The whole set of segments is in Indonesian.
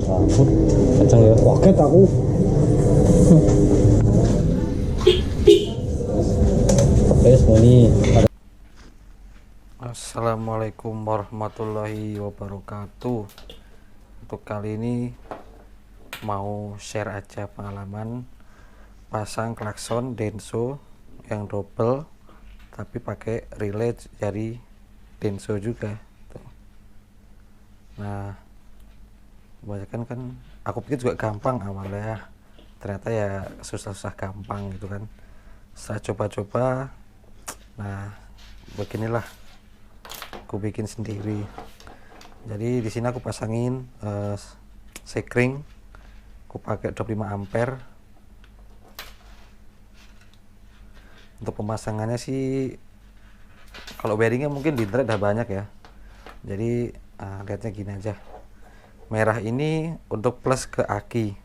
Ampun, kenceng ya. Kaget aku. Oke, semuanya. Assalamualaikum warahmatullahi wabarakatuh. Untuk kali ini mau share aja pengalaman pasang klakson Denso yang double tapi pakai relay dari Denso juga. Nah, kebanyakan kan aku pikir juga gampang awalnya, ternyata ya susah-susah gampang gitu kan. Setelah coba-coba, nah beginilah aku bikin sendiri. Jadi di sini aku pasangin sekring, aku pakai 25 ampere. Untuk pemasangannya sih kalau bearingnya mungkin di internet udah banyak ya. Jadi lihatnya gini aja. Merah ini untuk plus ke aki.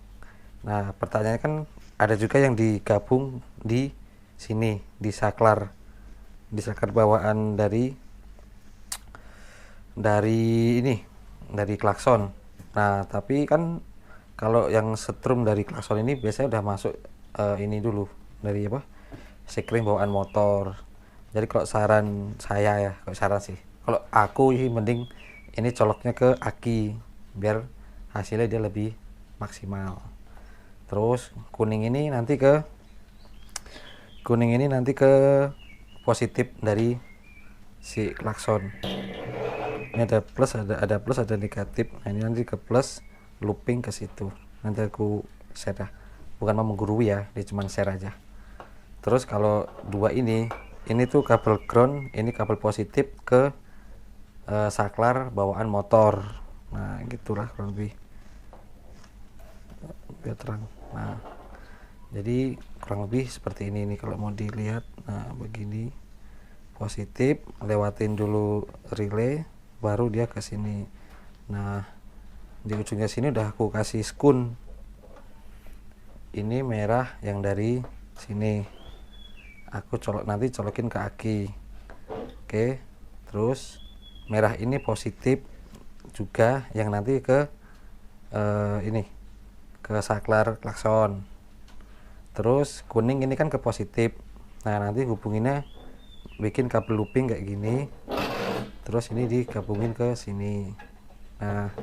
Nah, pertanyaannya kan ada juga yang digabung di sini, di saklar bawaan dari ini, dari klakson. Nah, tapi kan kalau yang setrum dari klakson ini biasanya udah masuk ini dulu dari apa? Sekring bawaan motor. Jadi kalau saran saya ya, kalau saran sih, kalau aku sih mending ini coloknya ke aki biar hasilnya dia lebih maksimal. Terus kuning ini nanti ke positif dari si klakson. Ini ada plus, ada plus, ada negatif. Nah, ini nanti ke plus, looping ke situ. Nanti aku share ya. Bukan mau menggurui ya, dia cuma share aja. Terus kalau dua ini tuh kabel ground, ini kabel positif ke saklar bawaan motor. Nah, gitulah kurang lebih. Biar terang. Nah, jadi kurang lebih seperti ini nih kalau mau dilihat. Nah, begini. Positif, lewatin dulu relay, baru dia ke sini. Nah, di ujungnya sini udah aku kasih skun. Ini merah yang dari sini. Aku nanti colokin ke aki. Oke. Terus merah ini positif juga yang nanti ke ini, ke saklar klakson. Terus kuning ini kan ke positif. Nah, nanti hubunginnya bikin kabel looping kayak gini. Terus ini digabungin ke sini. Nah,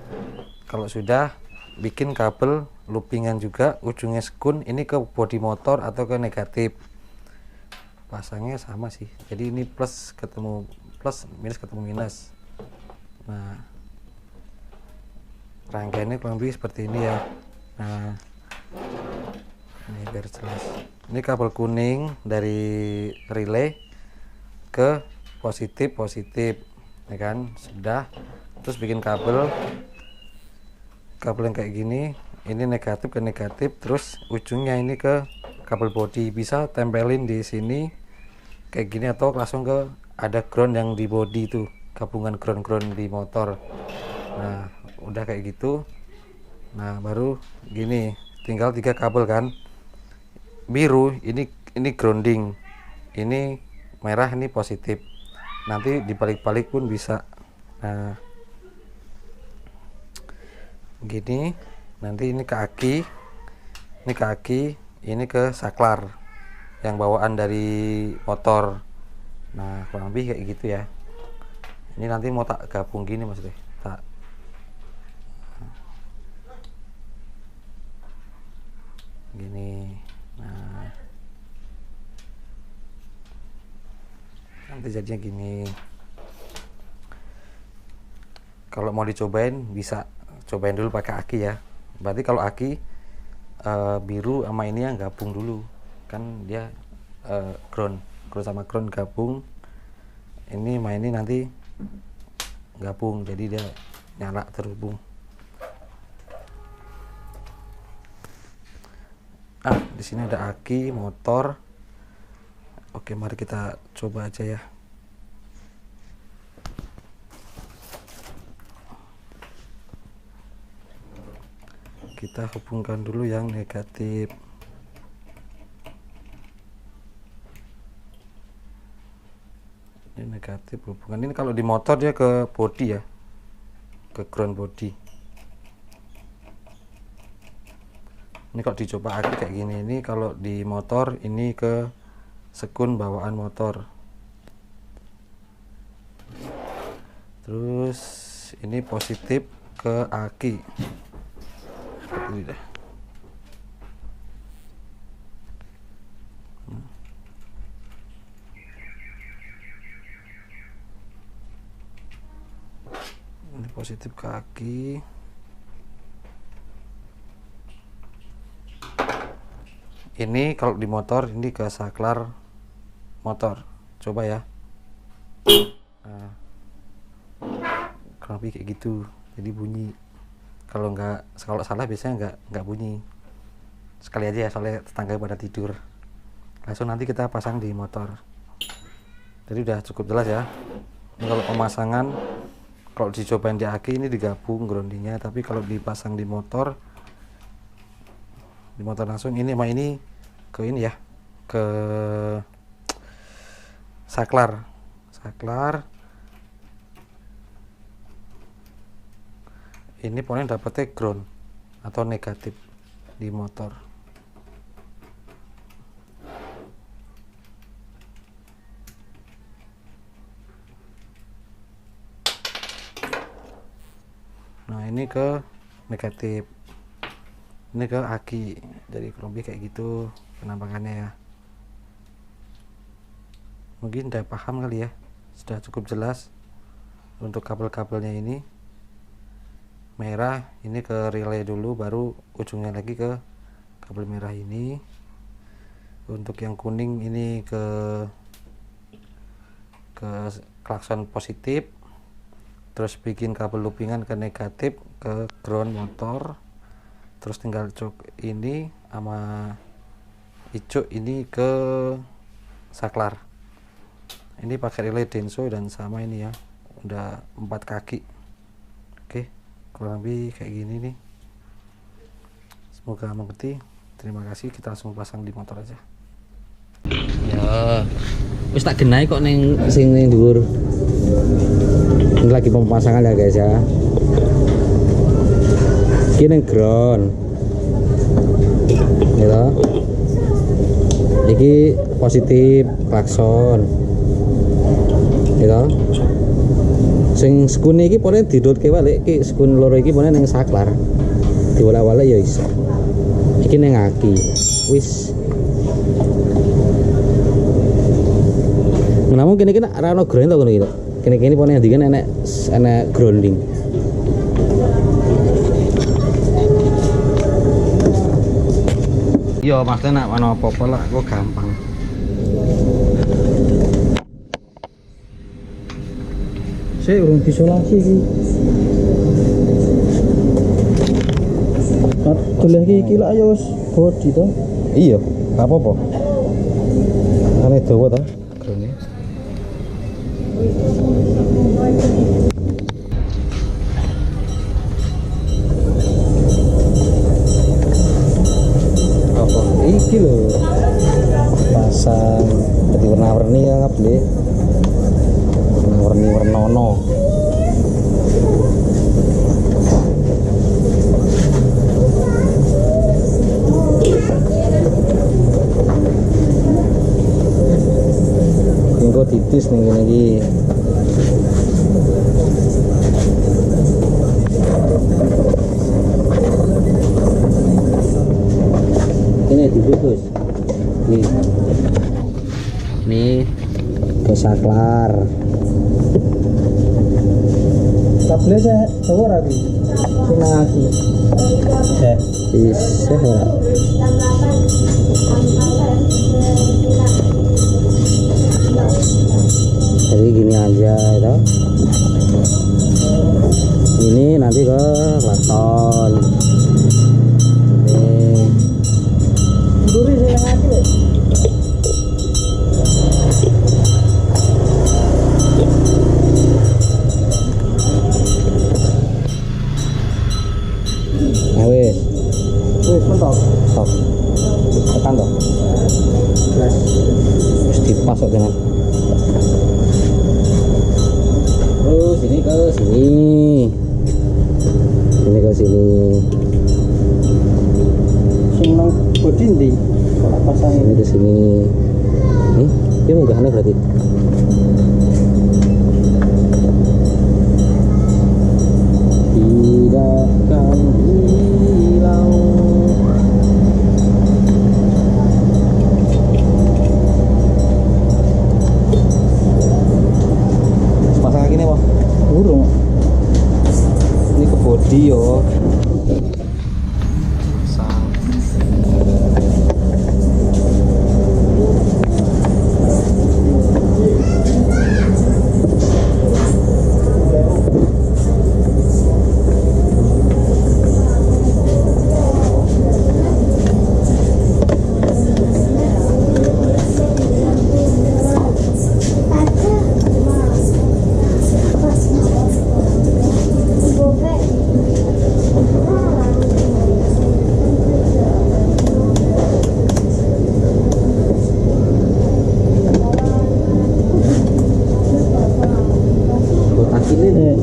kalau sudah bikin kabel loopingan juga ujungnya skun ini ke bodi motor atau ke negatif. Pasangnya sama sih. Jadi ini plus ketemu plus, minus ketemu minus. Nah, rangkaiannya kurang lebih seperti ini ya. Nah, ini biar jelas. Ini kabel kuning dari relay ke positif ya kan, sudah. Terus bikin kabel yang kayak gini, ini negatif ke negatif, terus ujungnya ini ke kabel body. Bisa tempelin di sini kayak gini atau langsung ke ada ground yang di body itu, gabungan ground di motor. Nah, udah kayak gitu. Nah, baru gini, tinggal 3 kabel kan. Biru ini grounding, ini merah ini positif. Nanti dibalik-balik pun bisa. Nah, gini, nanti ini ke aki, ini ke saklar yang bawaan dari motor. Nah, kurang lebih kayak gitu ya. Ini nanti mau tak gabung gini maksudnya, tak gini. Nah, nanti jadinya gini. Kalau mau dicobain bisa cobain dulu pakai aki ya. Berarti kalau aki biru sama ini yang gabung dulu kan, dia ground sama ground gabung. Ini mainin nanti gabung, jadi dia nyala terhubung. Di sini ada aki motor. Oke, mari kita coba aja ya. Kita hubungkan dulu yang negatif. Ini negatif. positif hubungan. Ini kalau di motor dia ke body ya, ke ground body. Ini kalau dicoba aki kayak gini. Ini kalau di motor ini ke sekun bawaan motor. Terus ini positif ke aki. Seperti ini dah. Ini positif ke aki. Ini kalau di motor ini ke saklar motor. Coba ya. Nah, kurang lebih kayak gitu. Jadi bunyi. Kalau salah biasanya nggak bunyi. Sekali aja ya, soalnya tetangga pada tidur. Langsung nanti kita pasang di motor. Jadi udah cukup jelas ya. Ini kalau pemasangan, kalau dicobain di aki ini digabung groundingnya, tapi kalau dipasang di motor langsung ini sama ini ke ini ya, ke saklar ini pokoknya dapetnya ground atau negatif di motor. Nah ini ke negatif, ini ke aki. Jadi kurang lebih kayak gitu penampakannya ya. Mungkin udah paham kali ya, sudah cukup jelas. Untuk kabel-kabelnya ini merah, ini ke relay dulu, baru ujungnya lagi ke kabel merah ini. Untuk yang kuning ini ke klakson positif, terus bikin kabel loopingan ke negatif ke ground motor, terus tinggal cok ini sama hijau ini ke saklar. Ini pakai relay Denso dan sama ini ya, udah 4 kaki. Oke, kurang lebih kayak gini nih. Semoga mengerti. Terima kasih, kita langsung pasang di motor aja. Ya, wis tak genai kok neng sing ning dhuwur. Ini lagi pemasangan ya guys ya. Ini ground. Gitu. Iki positif klakson. Gitu. Sing skune iki pone didotke balik, iki skun loro iki pone ning saklar. Diwala-wala ya iso. Iki ning aki. Wis. Namun kini ora ono grounding to ngono iki. Kini pone ndi kan enek grounding. Yo maksudnya nak mana apa-apa lah, kok gampang. Saya urung disolasi sih. Doleh iki lak ya wis bodi to. Iya, gak apa-apa. Kan dawa to. Grone. Apa iki lho. Pasang jadi warna-warni ya beli. Warni-warnono. Engko titis ning kene iki. Ini dibungkus. Nih ke saklar. Kabelnya saya bawa lagi. Sini lagi. Bisa ora. Jadi gini aja itu. Ini nanti ke klakson. Ini. Duri saya lagi. Wis mentok. Stop. Tekan toh. Wis dipasok dengan sini ke sini. Sini ke sini. Sing nang bodi ndi? Ora pasang Sini ke sini. Nih, dia munggahannya berarti. Tidak akan hilang. Pasang lagi nih, Pak. burung. Ini ke body yo. Kotak ini nih.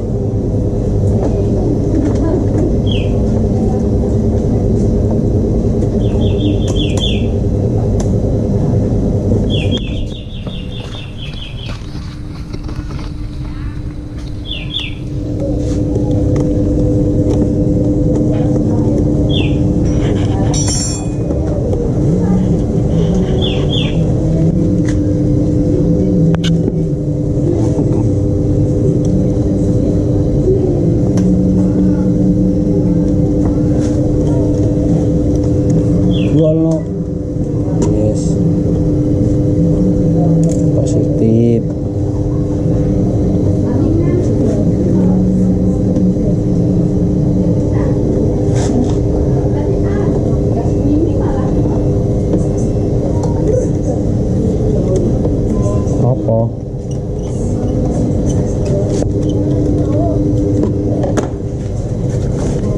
Jualno Yes. Positif. apa?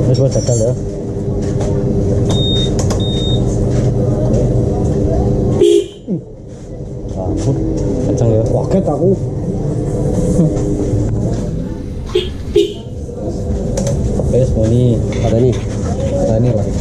Wis buat dadal ya. Ampun, kencang ya. Kaget aku. Wes mau nih, ada nih lagi.